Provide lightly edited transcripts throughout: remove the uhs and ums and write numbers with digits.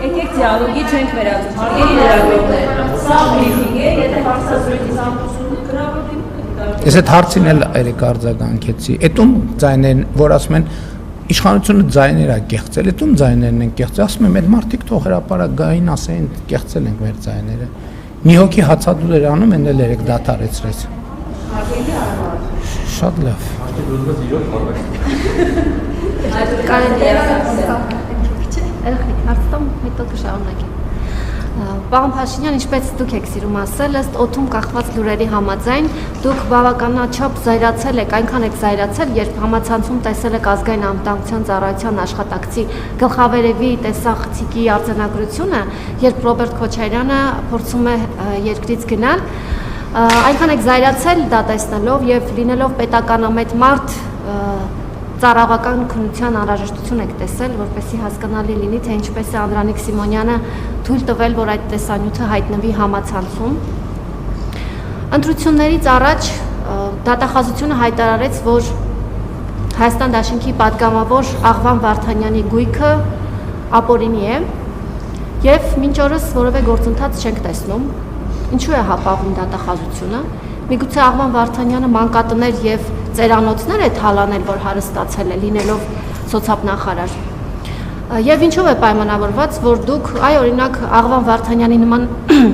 Եկեք դիալոգի չենք վերածում, հարգելի լրագրողներ, սա բրիֆինգ է, եթե հարցազրույցի ցանկությունը գրավորվի։ Ես այդ հարցին էլ երեք արձագանքեցի, այդում ձայներն, որ ասում են իշխանությունը ձայներ է կեղծել, այդում ձայներն են կեղծել, ասում եմ այդ մարդիկ թող հրապարակային ասեն կեղծել ենք մեր ձայները։ Մի հոգի հացադուլ էր անում, են էլ երեք դադարեցրեց։ Հարգելի արմար։ Շատ լավ։ Հարցում հետո կշարունակենք։ Պարոն Փաշինյան, ինչպես դուք եք սիրում ասել, ըստ օդում կախված լուրերի համաձայն, դուք բավականաչափ զայրացել եք, այնքան եք զայրացել, երբ համացանցում տեսել եք ազգային անվտանգության ծառայության աշխատակցի գլխավերևի տեսախցիկի արձանագրությունը, երբ Ռոբերտ Քոչարյանը փորձում է երկրից գնալ, այնքան եք զայրացել դա տեսնելով եւ լինելով պետականամետ մարդ ծառայական քննության անհրաժեշտություն եք տեսել, որպեսզի հասկանալի լինի, թե ինչպես է Անդրանիկ Սիմոնյանը թույլ տվել, որ այդ տեսանյութը հայտնվի համացանցում։ Ընտրություններից առաջ դատախազությունը հայտարարեց, որ Հայաստան Դաշնքի պատգամավոր Աղվան Վարդանյանի գույքը ապօրինի է եւ մինչ օրս որևէ գործընթաց չենք տեսնում։ Ինչու է հապաղում դատախազությունը։ Միգուցե Աղվան Վարդանյանը մանկատներ եւ ծերանոցներ է թալանել, որ հարստացել է լինելով սոցիալնախարար։ Եվ ինչով է պայմանավորված, որ դուք, օրինակ Աղվան Վարդանյանի նման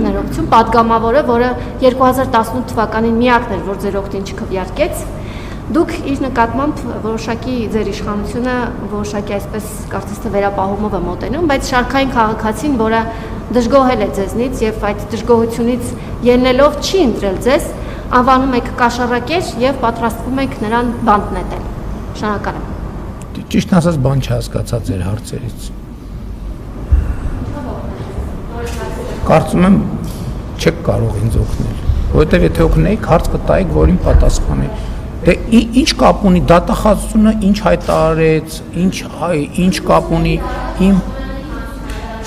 ներողություն պատգամավորը, որը 2018 թվականին միակն էր, որ ձեր օգտին չքվեարկեց, դուք իր նկատմամբ որոշակի ձեր իշխանությունը որոշակի այսպես կարծես թե վերապահումով է մոտենում, բայց շարքային քաղաքացին, որը դժգոհել է ձեզնից եւ այդ դժգոհությունից ելնելով չի ընտրել ձեզ, անվանում եք կաշառակեր եւ պատրաստվում եք նրան բանտ նետել։ Շնորհակալ եմ։ Ճիշտ ասած բան չհասկացա ձեր հարցերից։ Կարծում եմ չեք կարող ինձ օգնել, որովհետեւ եթե օգնեիք, հարց կտայիք, որին պատասխանեի։ Դե ինչ կապ ունի դատախազությունը, ինչ հայտարարեց, ինչ կապ ունի իմ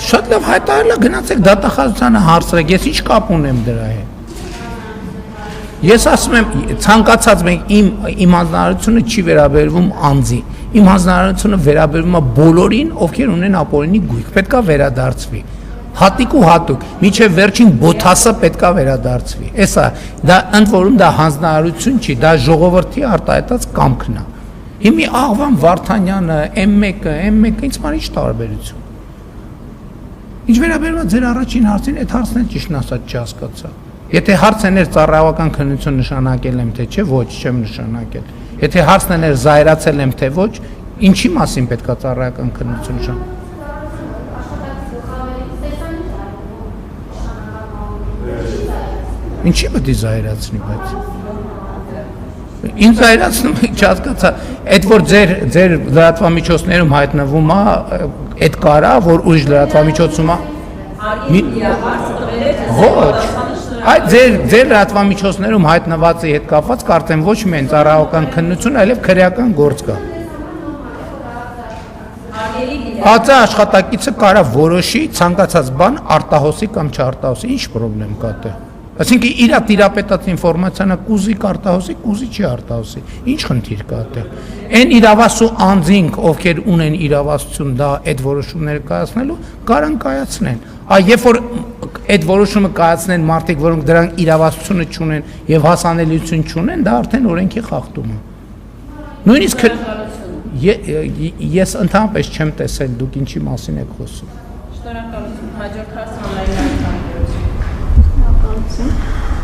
շատ լավ հայտարարել, գնացեք դատախազությանը հարցրեք, ես ինչ կապ ունեմ դրա հետ։ Ես ասում եմ, ցանկացած մենք իմ հանձնարարությունը չի վերաբերվում անձի, իմ հանձնարարությունը վերաբերվում է բոլորին, ովքեր ունեն ապօրինի գույք, պետքա վերադարձվի։ Հատիկ ու հատուկ, միջև վերջին բոթասը պետքա վերադարձվի։ Էսա, դա ընդ որում դա հանձնարարություն չի, դա ժողովրդի արտահայտած կամքն է։ Հիմի Աղվան Վարդանյանը, M1-ը, ինձ համար ինչ տարբերություն։ Ինչ վերաբերում է ձեր առաջին հարցին, այդ հարցն էլ ճիշտն ասած չհասկացա։ Եթե հարցն էր ծառայական քննություն նշանակել եմ թե չէ, ոչ, չեմ նշանակել։ Եթե հարցն էր զայրացել եմ թե ոչ, ինչի մասին պետքա ծառայական քննություն նշանակել։ Ինչի պետք է զայրացնի, բայց ինձ զայրացնում չհասկացա, այդ որ ձեր լրատվամիջոցներում հայտնվում է, այդ կարա, որ ուրիշ լրատվամիջոցում է։ Ոչ, այդ ձեր լրատվամիջոցներում հայտնվածի հետ կապված կարծեմ ոչ միայն ծառայական քննություն, այլև քրեական գործ կա։ Հացա աշխատակիցը կարա որոշի ցանկացած բան արտահոսի կամ չարտահոսի, ինչ խնդրեմ կա դե։ Այսինքն իր տիրապետած ինֆորմացիանը կուզի արտահոսի, կուզի չի արտահոսի, ինչ խնդիր կա դե։ Այն իրավասու անձինք, ովքեր ունեն իրավասություն դա այդ որոշումները կայացնելու, կարան կայացնեն։ Երբ որ այդ որոշումը կայացնեն մարդիկ, որոնք դրանք իրավասությունը չունեն եւ հասանելիություն չունեն, դա արդեն օրենքի խախտում է։ Նույնիսկ ես ընդհանրապես չեմ տեսել դուք ինչի մասին եք խոսում։ Շնորհակալություն, հաջորդ հարցը